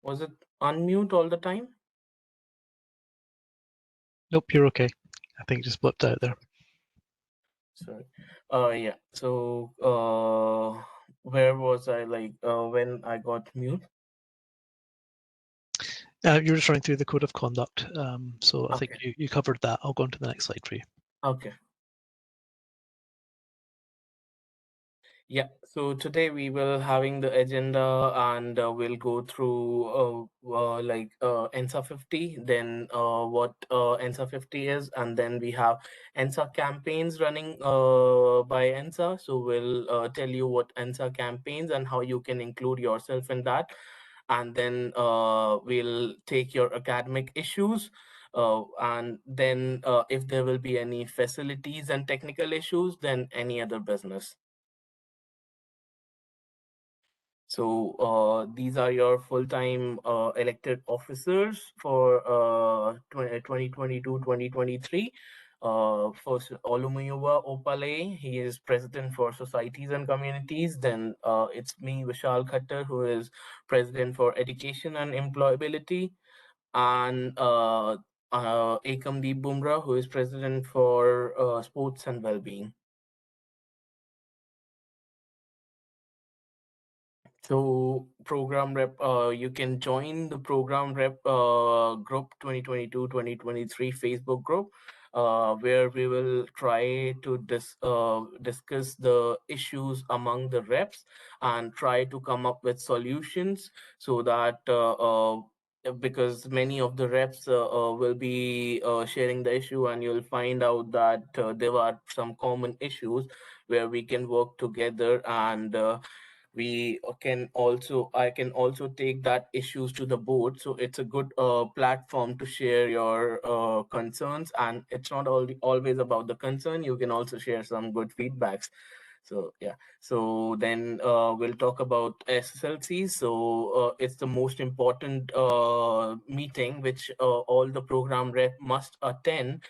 Was it unmute all the time? Nope, you're okay. I think it just blipped out there. Sorry. Yeah. So, where was I like when I got mute? You're just running through the code of conduct. So I think Okay. you covered that. I'll go on to the next slide for you. Okay. Yeah, so today we will having the agenda and we'll go through ENSA 50, then what ENSA 50 is, and then we have ENSA campaigns running by ENSA. So we'll tell you what ENSA campaigns and how you can include yourself in that. And then we'll take your academic issues. And then if there will be any facilities and technical issues, then any other business. So these are your full-time elected officers for 2022-2023. First, Olumuyiwa Opale, he is president for Societies and Communities. Then it's me, Vishal Khattar, who is president for Education and Employability. And Ekamdeep Bumrah, who is president for Sports and Wellbeing. So program rep, you can join the program rep group 2022-2023 Facebook group, where we will try to discuss the issues among the reps and try to come up with solutions so that because many of the reps will be sharing the issue, and you'll find out that there are some common issues where we can work together, and we can also I can also take that issues to the board, so it's a good platform to share your concerns, and it's not always about the concern. You can also share some good feedbacks. So yeah, so then we'll talk about SSLC. So it's the most important meeting which all the program rep must attend,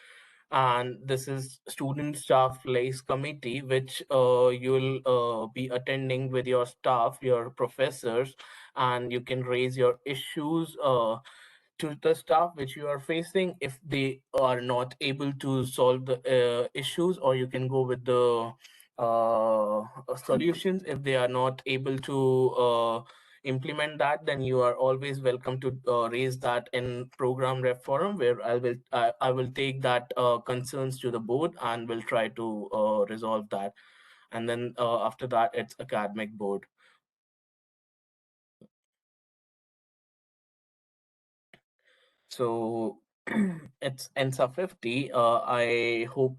and this is student staff liaison committee, which you'll be attending with your staff, your professors, and you can raise your issues to the staff which you are facing if they are not able to solve the issues, or you can go with the solutions if they are not able to implement that. Then you are always welcome to raise that in program rep forum, where I will take that concerns to the board and will try to resolve that. And then after that, it's academic board. So it's ENSA 50. I hope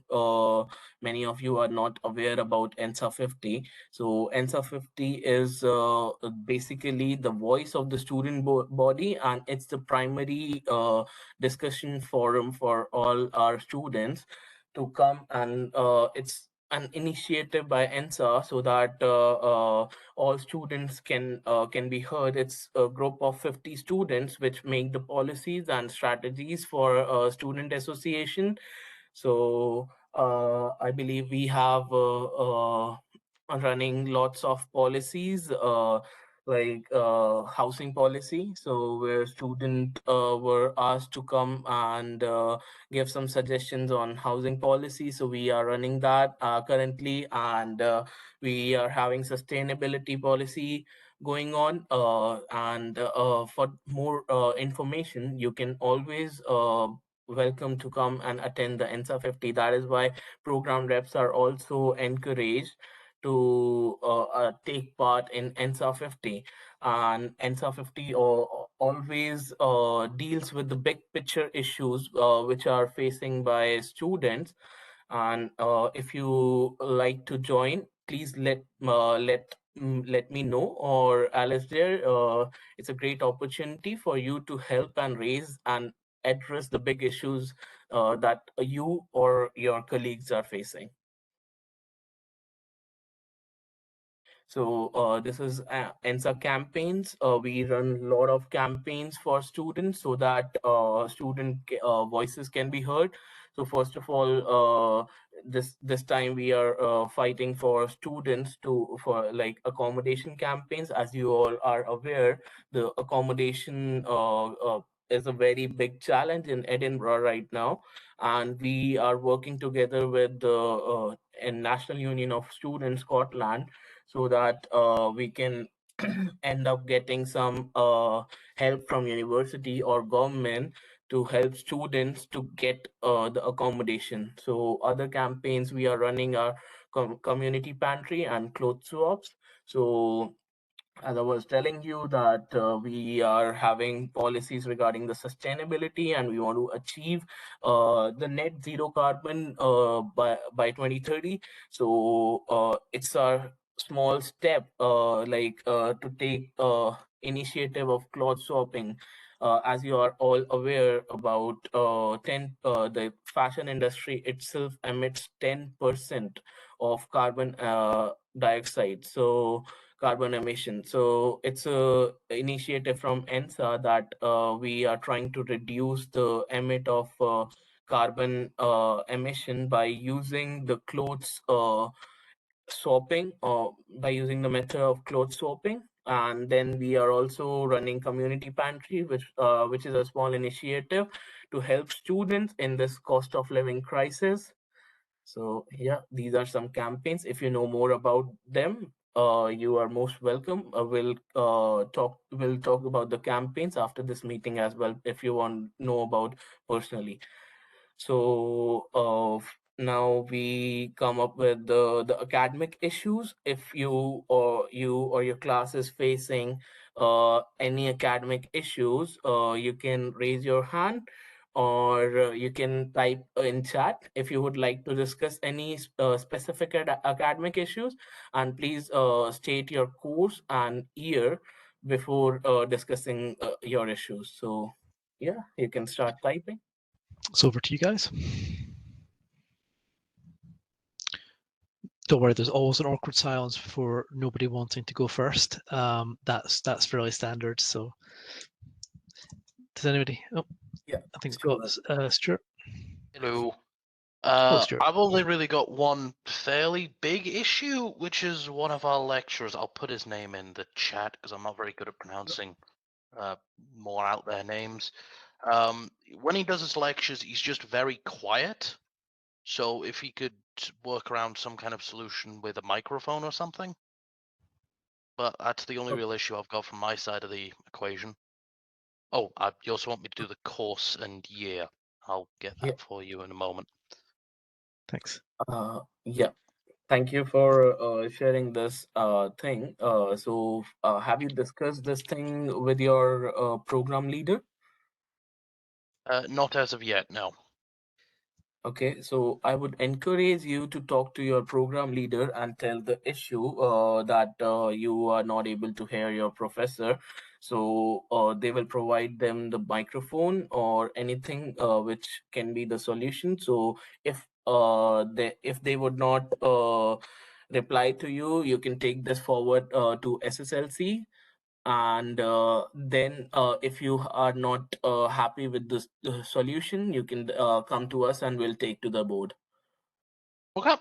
many of you are not aware about ENSA 50. So ENSA 50 is basically the voice of the student body, and it's the primary discussion forum for all our students to come, and it's an initiative by ENSA so that all students can be heard. It's a group of 50 students which make the policies and strategies for student association. So I believe we have running lots of policies like housing policy. So where students were asked to come and give some suggestions on housing policy. So we are running that currently, and we are having sustainability policy going on. And for more information, you can always welcome to come and attend the ENSA 50. That is why program reps are also encouraged to take part in ENSA 50. And ENSA 50 always deals with the big picture issues which are facing by students. And if you like to join, please let me know, or Alice there. It's a great opportunity for you to help and raise and address the big issues that you or your colleagues are facing. So this is ENSA campaigns. We run a lot of campaigns for students so that student voices can be heard. So first of all, this time we are fighting for students for like accommodation campaigns. As you all are aware, the accommodation is a very big challenge in Edinburgh right now, and we are working together with the National Union of Students Scotland, so that we can end up getting some help from university or government to help students to get the accommodation. So other campaigns we are running are community pantry and clothes swaps. So as I was telling you that we are having policies regarding the sustainability, and we want to achieve the net zero carbon by 2030. So it's a small step to take initiative of cloth swapping. As you are all aware about 10 the fashion industry itself emits 10% of carbon dioxide. So carbon emission. So it's a initiative from ENSA that we are trying to reduce the emit of carbon emission by using the clothes swapping, or by using the method of clothes swapping. And then we are also running community pantry, which is a small initiative to help students in this cost of living crisis. So yeah, these are some campaigns. If you know more about them, you are most welcome. We'll talk about the campaigns after this meeting as well, if you want to know about personally. So now we come up with the academic issues. If you or your class is facing any academic issues, you can raise your hand, or you can type in chat if you would like to discuss any specific academic issues. And please state your course and year before discussing your issues. So yeah, you can start typing. It's over to you guys. Don't worry, there's always an awkward silence for nobody wanting to go first. That's fairly standard. So, does anybody? Oh, Yeah, I think we've sure. got Stuart. Hello. Stuart. I've only really got one fairly big issue, which is one of our lecturers. I'll put his name in the chat because I'm not very good at pronouncing more out there names. When he does his lectures, he's just very quiet. So if he could work around some kind of solution with a microphone or something. But that's the only real issue I've got from my side of the equation. Oh, you also want me to do the course and year. I'll get that for you in a moment. Thanks. Yeah. Thank you for sharing this thing. So, have you discussed this thing with your program leader? Not as of yet, no. Okay, so I would encourage you to talk to your program leader and tell the issue that you are not able to hear your professor. So they will provide them the microphone or anything which can be the solution. So if they would not reply to you, you can take this forward to SSLC, and then if you are not happy with this solution, you can come to us and we'll take to the board. Okay.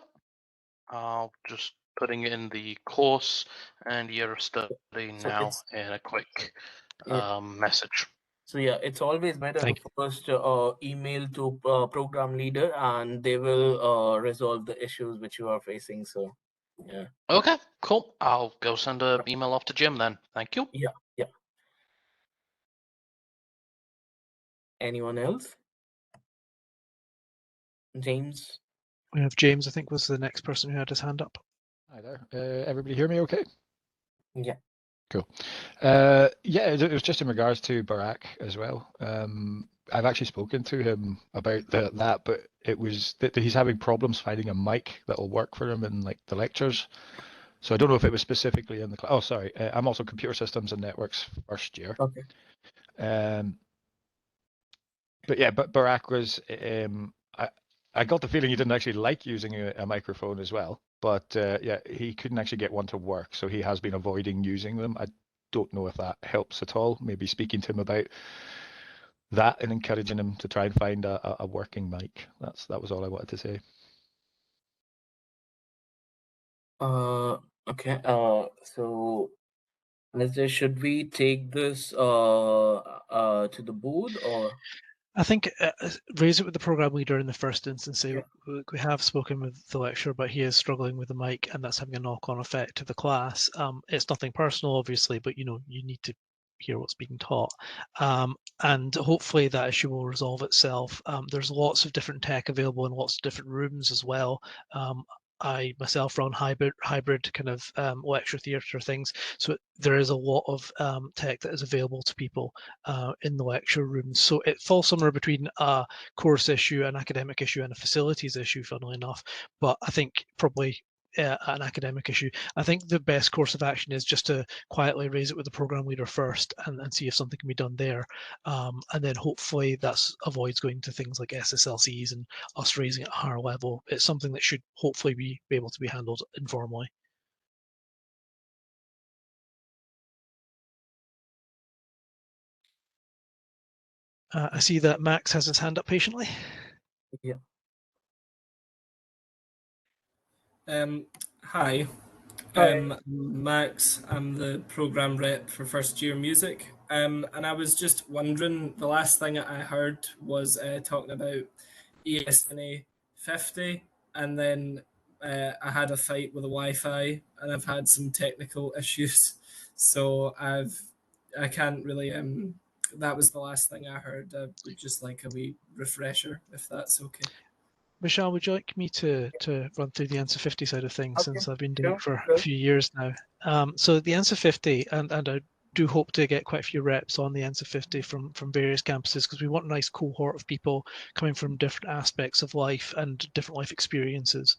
I'll just putting in the course and year of study now in a quick message. So yeah, it's always better to first email to program leader, and they will resolve the issues which you are facing. So yeah. Okay, cool. I'll go send an email off to Jim then. Thank you. Yeah. Anyone else? James? We have James, I think, was the next person who had his hand up. Hi there. Everybody hear me okay? Yeah. Cool. Yeah, it was just in regards to Barack as well. I've actually spoken to him about that, but it was that he's having problems finding a mic that'll work for him in like the lectures. So I don't know if it was specifically in the class. Oh, sorry. I'm also computer systems and networks first year. Okay. But yeah, but Barack was. I got the feeling he didn't actually like using a microphone as well. But yeah, he couldn't actually get one to work, so he has been avoiding using them. I don't know if that helps at all. Maybe speaking to him about that and encouraging him to try and find a working mic. That was all I wanted to say. Okay. So should we take this to the booth or? I think raise it with the program leader in the first instance. Say, Yeah. look, we have spoken with the lecturer, but he is struggling with the mic, and that's having a knock-on effect to the class. It's nothing personal, obviously, but you need to hear what's being taught, and hopefully that issue will resolve itself. There's lots of different tech available in lots of different rooms as well. I myself run hybrid kind of lecture theatre things, so there is a lot of tech that is available to people in the lecture rooms. So it falls somewhere between a course issue, an academic issue, and a facilities issue, funnily enough. But I think probably an academic issue. I think the best course of action is just to quietly raise it with the program leader first and see if something can be done there. And then hopefully that avoids going to things like SSLCs and us raising at a higher level. It's something that should hopefully be able to be handled informally. I see that Max has his hand up patiently. Yeah. Hi. Hi. Max, I'm the program rep for first year music. And I was just wondering, the last thing I heard was talking about ESNA 50, and then I had a fight with the Wi-Fi, and I've had some technical issues, so I can't really. That was the last thing I heard. I would just like a wee refresher, if that's okay. Michelle, would you like me to run through the answer 50 side of things, Okay, since I've been doing it for sure. a few years now? So the answer 50, and I do hope to get quite a few reps on the answer 50 from various campuses, because we want a nice cohort of people coming from different aspects of life and different life experiences.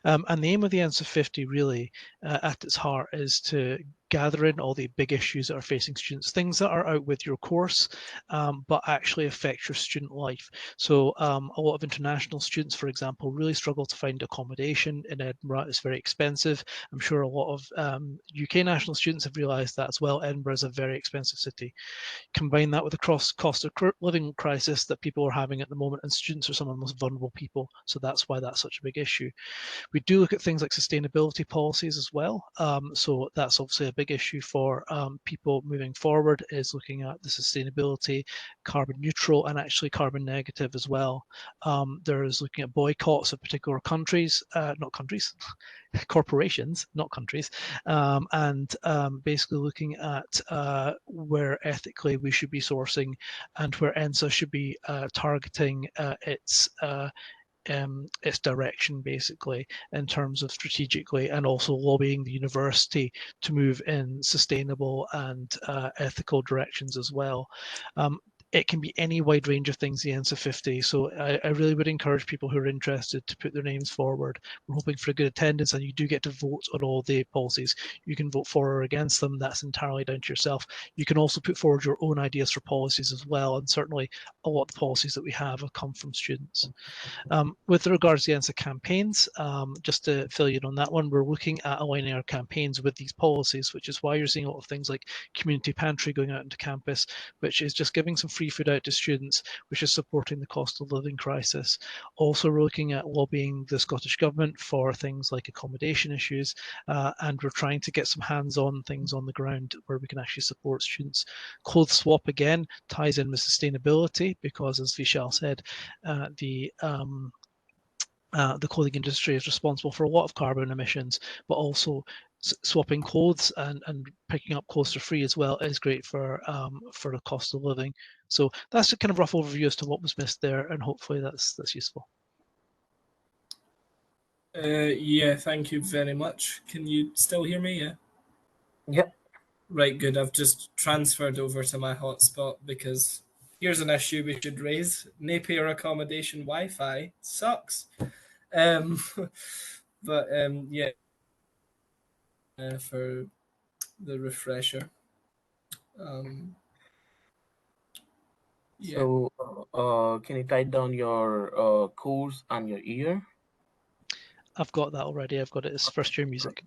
And the aim of the answer 50 really at its heart is to gather in all the big issues that are facing students, things that are out with your course, but actually affect your student life. So a lot of international students, for example, really struggle to find accommodation in Edinburgh. It's very expensive. I'm sure a lot of UK national students have realised that as well. Edinburgh is a very expensive city. Combine that with the cost of living crisis that people are having at the moment, and students are some of the most vulnerable people. So that's why that's such a big issue. We do look at things like sustainability policies as well. So that's obviously a big issue for people moving forward, is looking at the sustainability, carbon neutral, and actually carbon negative as well. There is looking at boycotts of particular countries, not countries, corporations, not countries, and basically looking at where ethically we should be sourcing and where ENSA should be targeting its direction, basically, in terms of strategically, and also lobbying the university to move in sustainable and ethical directions as well. It can be any wide range of things, the answer 50. So I really would encourage people who are interested to put their names forward. We're hoping for a good attendance, and you do get to vote on all the policies. You can vote for or against them. That's entirely down to yourself. You can also put forward your own ideas for policies as well. And certainly a lot of the policies that we have come from students. With regards to the ENSA campaigns, just to fill you in on that one, we're looking at aligning our campaigns with these policies, which is why you're seeing a lot of things like community pantry going out into campus, which is just giving some free food out to students, which is supporting the cost of living crisis. Also, we're looking at lobbying the Scottish Government for things like accommodation issues, and we're trying to get some hands-on things on the ground where we can actually support students. Clothes swap, again, ties in with sustainability, because as Vishal said, the clothing industry is responsible for a lot of carbon emissions, but also swapping clothes and picking up clothes for free as well is great for the cost of living. So that's a kind of rough overview as to what was missed there, and hopefully that's useful. Yeah, thank you very much. Can you still hear me? Yeah. Yeah. Right, good. I've just transferred over to my hotspot because here's an issue we should raise. Napier accommodation Wi-Fi sucks. Um, but yeah, for the refresher. Yeah. So, can you type down your course and your year? I've got that already. I've got it as first year music.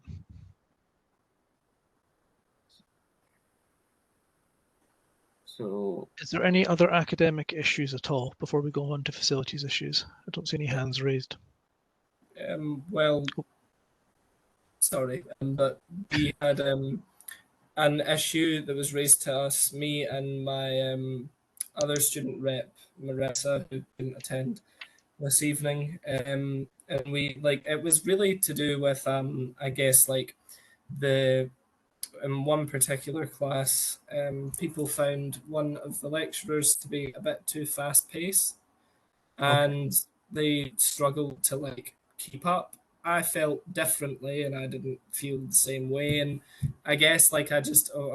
So Is there any other academic issues at all before we go on to facilities issues? I don't see any hands raised. Well, sorry, but we had an issue that was raised to us, me and my other student rep, Marissa, who couldn't attend this evening. And we like it was really to do with I guess like the in one particular class, people found one of the lecturers to be a bit too fast paced, okay. and they struggled to like keep up. I felt differently, and I didn't feel the same way. And I guess like I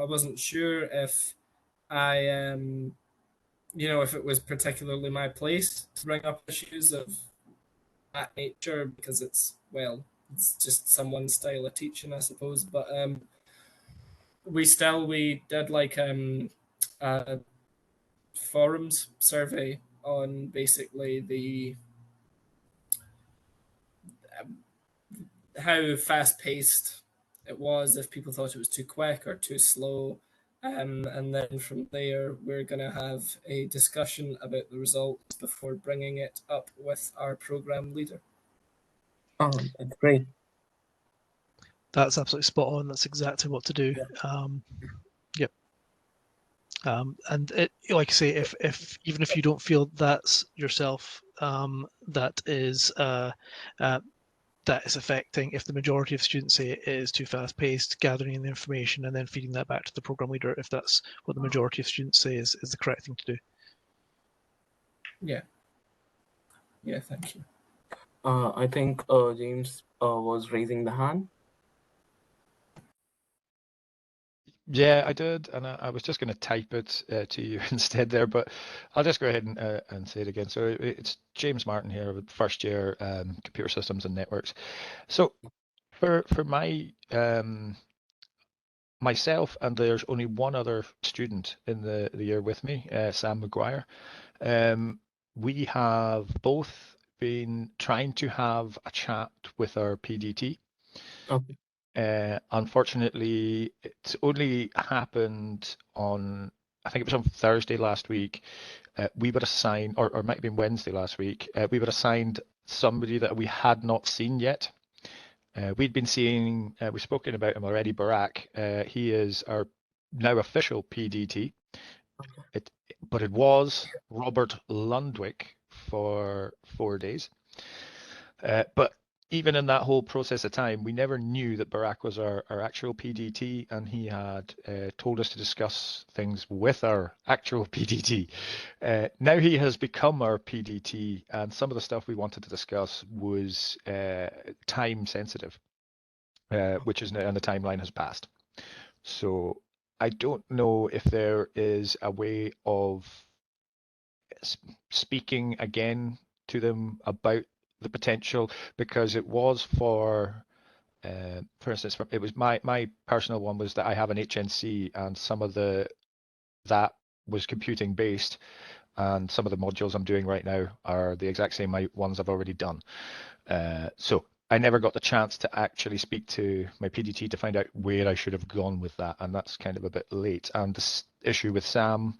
wasn't sure if I if it was particularly my place to bring up issues of that nature because it's just someone's style of teaching, I suppose. But we did like a forums survey on basically the how fast paced it was, if people thought it was too quick or too slow. And then from there, we're going to have a discussion about the results before bringing it up with our program leader. Oh, that's great. That's absolutely spot on. That's exactly what to do. Yeah. Yep. And it, like I say, if even if you don't feel that's yourself, that is affecting. If the majority of students say it is too fast paced, gathering the information and then feeding that back to the program leader, if that's what the majority of students say is the correct thing to do. Yeah. Yeah, thank you. I think James was raising the hand. Yeah, I did, and I was just going to type it to you instead there, but I'll just go ahead and say it again. So it's James Martin here with first year computer systems and networks. So for my myself, and there's only one other student in the year with me, Sam McGuire. We have both been trying to have a chat with our PDT. Okay. Unfortunately, it's only happened on, I think it was on Thursday last week. We were assigned, or it might have been Wednesday last week, we were assigned somebody that we had not seen yet. We'd been seeing, we've spoken about him already, Barak. He is our now official PDT. Okay. But it was Robert Lundwick for 4 days. But even in that whole process of time, we never knew that Barak was our actual PDT, and he had told us to discuss things with our actual PDT. Now he has become our PDT, and some of the stuff we wanted to discuss was time sensitive, which is now, and the timeline has passed. So I don't know if there is a way of speaking again to them about the potential, because it was for instance, it was my personal one was that I have an HNC, and some of that was computing based, and some of the modules I'm doing right now are the exact same ones I've already done. So I never got the chance to actually speak to my PDT to find out where I should have gone with that, and that's kind of a bit late. And this issue with Sam,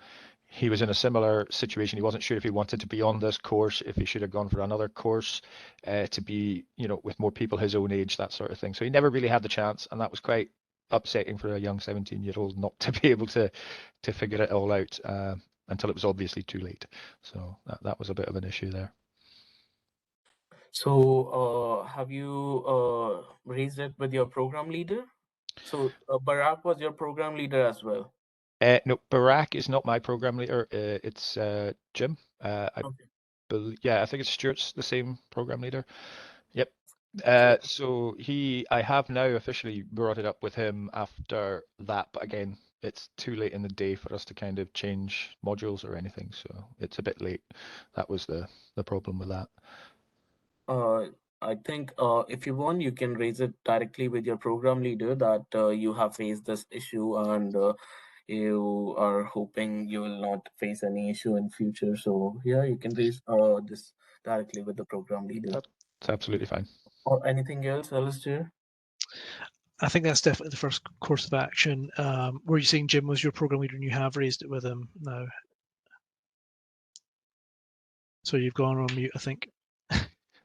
he was in a similar situation. He wasn't sure if he wanted to be on this course, if he should have gone for another course to be, with more people his own age, that sort of thing. So he never really had the chance, and that was quite upsetting for a young 17-year-old not to be able to figure it all out until it was obviously too late. So that was a bit of an issue there. So have you raised it with your program leader? So Barak was your program leader as well. No, Barak is not my program leader. It's Jim. Okay. I think it's Stuart's the same program leader. Yep. So I have now officially brought it up with him after that, but again, it's too late in the day for us to kind of change modules or anything, so it's a bit late. That was the problem with that. I think if you want, you can raise it directly with your program leader that you have faced this issue, and you are hoping you will not face any issue in future. So yeah, you can raise this directly with the program leader. That's absolutely fine. Or anything else, Alistair? I think that's definitely the first course of action. Were you saying Jim was your program leader and you have raised it with him now? So you've gone on mute, I think.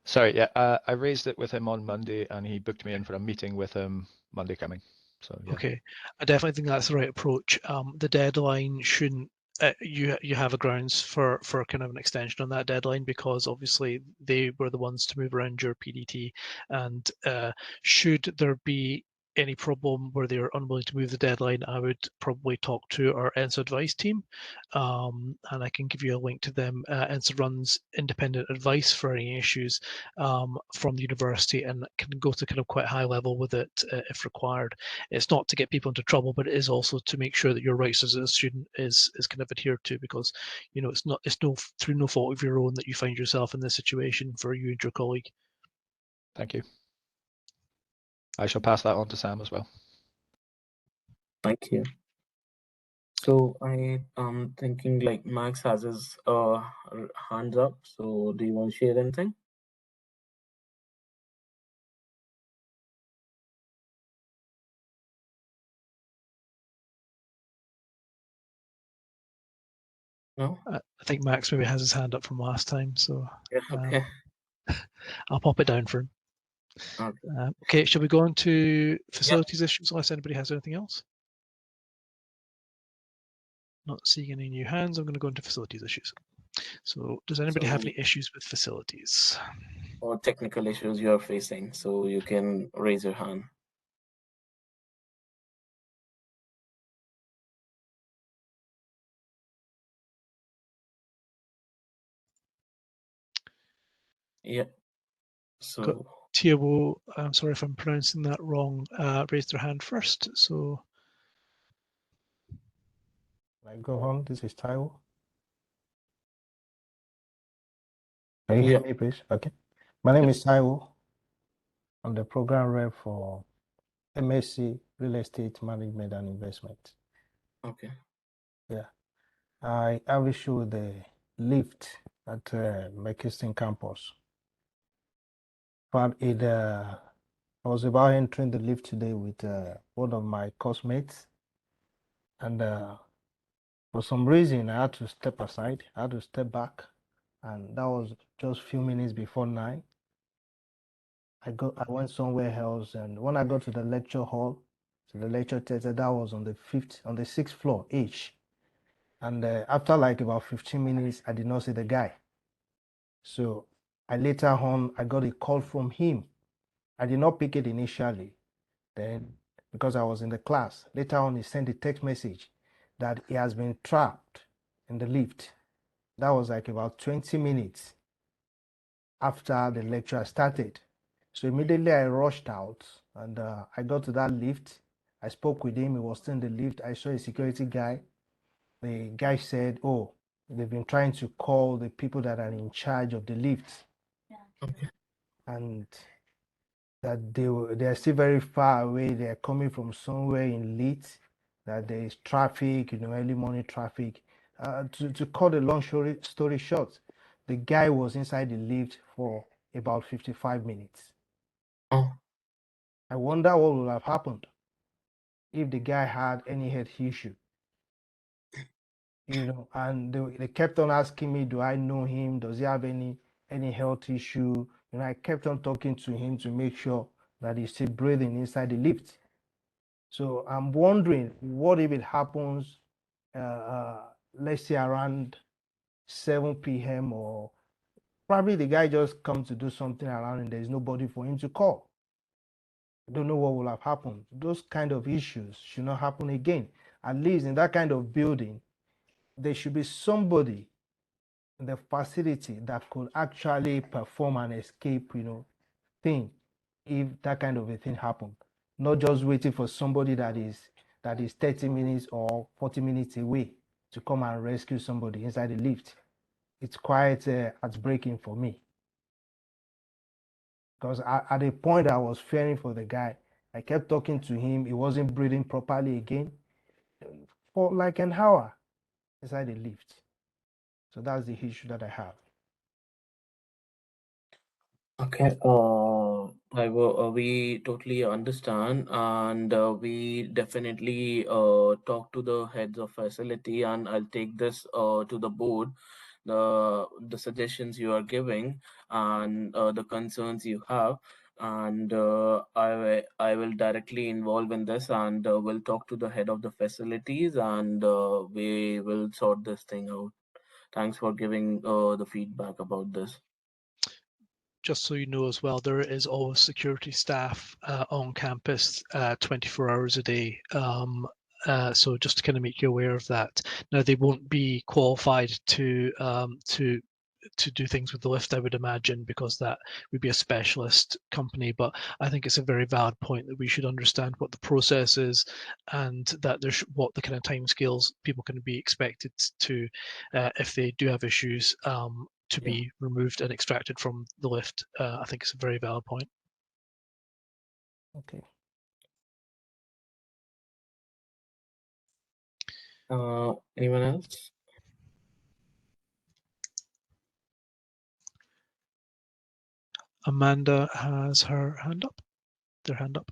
Sorry, yeah, I raised it with him on Monday, and he booked me in for a meeting with him Monday coming. So yeah. Okay, I definitely think that's the right approach. The deadline shouldn't. You have a grounds for kind of an extension on that deadline, because obviously they were the ones to move around your PDT, and should there be any problem where they're unwilling to move the deadline, I would probably talk to our ENSA advice team, and I can give you a link to them. ENSA runs independent advice for any issues from the university, and can go to kind of quite high level with it if required. It's not to get people into trouble, but it is also to make sure that your rights as a student is kind of adhered to, because it's no through no fault of your own that you find yourself in this situation for you and your colleague. Thank you. I shall pass that on to Sam as well. Thank you. So I am thinking like Max has his hands up. So do you want to share anything? No? I think Max maybe has his hand up from last time, so Yeah, okay. I'll pop it down for him. Okay. Okay, shall we go on to facilities issues unless anybody has anything else? Not seeing any new hands, I'm going to go into facilities issues. So does anybody have any issues with facilities? Or technical issues you're facing, so you can raise your hand. Yeah. So Tiawo, I'm sorry if I'm pronouncing that wrong, raised their hand first. So I go on. This is Taiwo. Can you hear me, please? Okay. My name is Taiwo. I'm the program rep for MSc Real Estate Management and Investment. Okay. Yeah. I have issue with the lift at McKinston campus. But I was about entering the lift today with one of my classmates, and for some reason I had to step aside. I had to step back, and that was just a few minutes before 9. I went somewhere else, and when I got to the lecture hall, to the lecture theater, that was on the 6th floor each. And after like about 15 minutes, I did not see the guy. So I later on, I got a call from him. I did not pick it initially. Then, because I was in the class, later on he sent a text message that he has been trapped in the lift. That was like about 20 minutes after the lecture started. So immediately I rushed out, and I got to that lift. I spoke with him. He was still in the lift. I saw a security guy. The guy said, "Oh, they've been trying to call the people that are in charge of the lift." Okay. And that they're still very far away. They're coming from somewhere in Leeds, that there is traffic, early morning traffic. To cut the long story short, the guy was inside the lift for about 55 minutes. Oh. I wonder what would have happened if the guy had any health issue. And they kept on asking me, do I know him? Does he have any health issue? I kept on talking to him to make sure that he's still breathing inside the lift. So I'm wondering, what if it happens, let's say around 7 p.m. or probably the guy just comes to do something around and there's nobody for him to call. I don't know what will have happened. Those kind of issues should not happen again. At least in that kind of building, there should be somebody in the facility that could actually perform an escape, thing if that kind of a thing happened. Not just waiting for somebody that is 30 minutes or 40 minutes away to come and rescue somebody inside the lift. It's quite heartbreaking for me. Because at a point I was fearing for the guy. I kept talking to him. He wasn't breathing properly again for like an hour inside the lift. So that's the issue that I have. Okay, we totally understand, and we definitely talk to the heads of facility, and I'll take this to the board, the suggestions you are giving, and the concerns you have, and I will directly involve in this, and we'll talk to the head of the facilities, and we will sort this thing out. Thanks for giving the feedback about this. Just so you know as well, there is always security staff on campus 24 hours a day. So just to kind of make you aware of that. Now they won't be qualified to do things with the lift, I would imagine, because that would be a specialist company. But I think it's a very valid point that we should understand what the process is, and that there's what the kind of timescales people can be expected to, if they do have issues, to Yeah. be removed and extracted from the lift. I think it's a very valid point. Okay. Anyone else? Amanda has her hand up. Their hand up.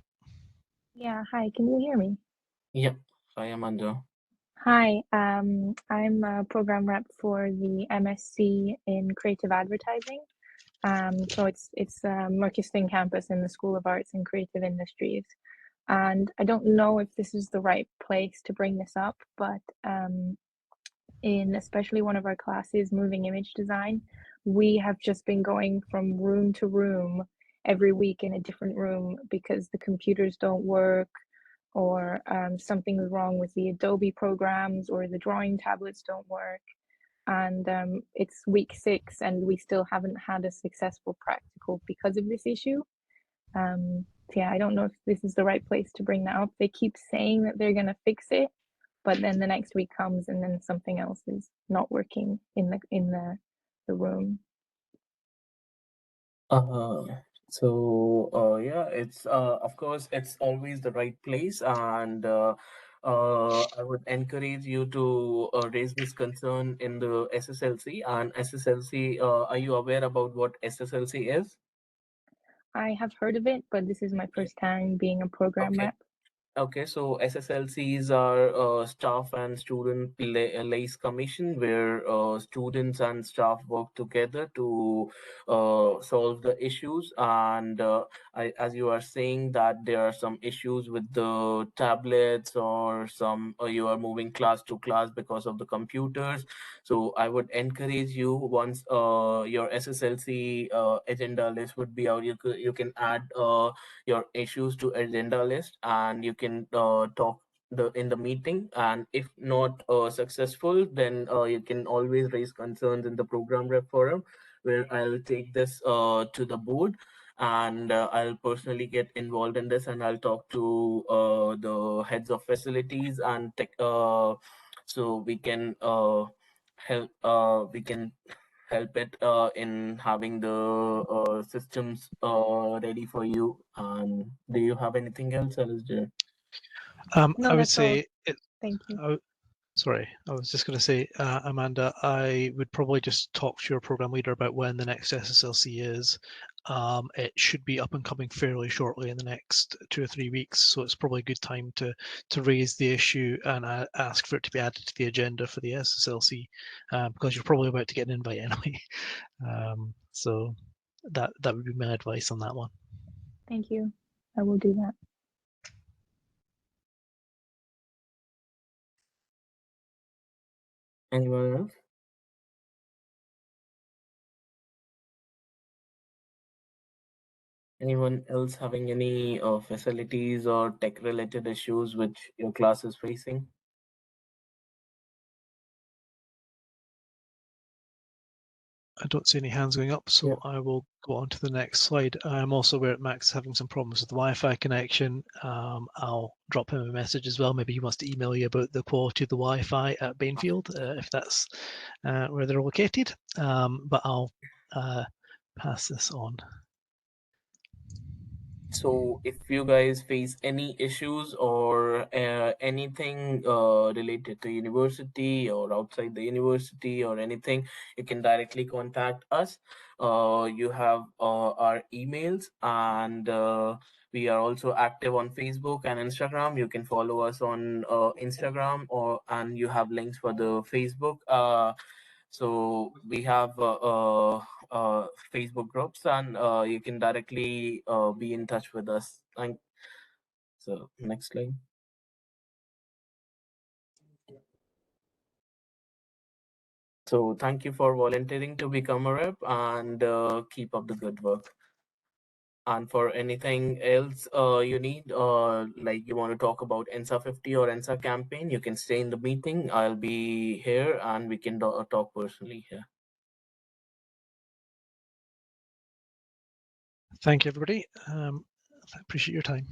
Yeah, hi, can you hear me? Yep. Hi, Amanda. Hi, I'm a program rep for the MSc in Creative Advertising. So it's Merchiston campus in the School of Arts and Creative Industries. And I don't know if this is the right place to bring this up, but in especially one of our classes, moving image design, we have just been going from room to room every week in a different room because the computers don't work, or something's wrong with the Adobe programs, or the drawing tablets don't work. And it's week 6 and we still haven't had a successful practical because of this issue. Yeah, I don't know if this is the right place to bring that up. They keep saying that they're going to fix it, but then the next week comes and then something else is not working in the room. Yeah, it's of course it's always the right place, and I would encourage you to raise this concern in the SSLC. And SSLC, are you aware about what SSLC is? I have heard of it, but this is my first time being a program Okay. rep. Okay, so SSLCs are Staff and Student Liaison Commission, where students and staff work together to solve the issues. And as you are saying that there are some issues with the tablets, or some you are moving class to class because of the computers. So I would encourage you, once your SSLC agenda list would be out, you can add your issues to agenda list, and you can talk in the meeting. And if not successful, then you can always raise concerns in the program rep forum, where I'll take this to the board, and I'll personally get involved in this, and I'll talk to the heads of facilities and tech, so we can help it in having the systems ready for you. And do you have anything else, Alistair? No, I would that's all. say Thank you. sorry, I was just going to say, Amanda, I would probably just talk to your program leader about when the next SSLC is. It should be up and coming fairly shortly in the next 2 or 3 weeks, so it's probably a good time to raise the issue and ask for it to be added to the agenda for the SSLC, because you're probably about to get an invite anyway. So that would be my advice on that one. Thank you. I will do that. Anyone else? Anyone else having any facilities or tech related issues which your class is facing? I don't see any hands going up, so Yeah. I will go on to the next slide. I'm also aware that Max is having some problems with the Wi-Fi connection. I'll drop him a message as well. Maybe he wants to email you about the quality of the Wi-Fi at Bainfield, if that's where they're located. But I'll pass this on. So if you guys face any issues or anything related to university or outside the university or anything, you can directly contact us. You have our emails, and we are also active on Facebook and Instagram. You can follow us on Instagram, and you have links for the Facebook. So we have Facebook groups, and you can directly be in touch with us. So next slide. So thank you for volunteering to become a rep, and keep up the good work. And for anything else you need, like you want to talk about ENSA 50 or ENSA campaign, you can stay in the meeting. I'll be here and we can talk personally here. Thank you, everybody. I appreciate your time.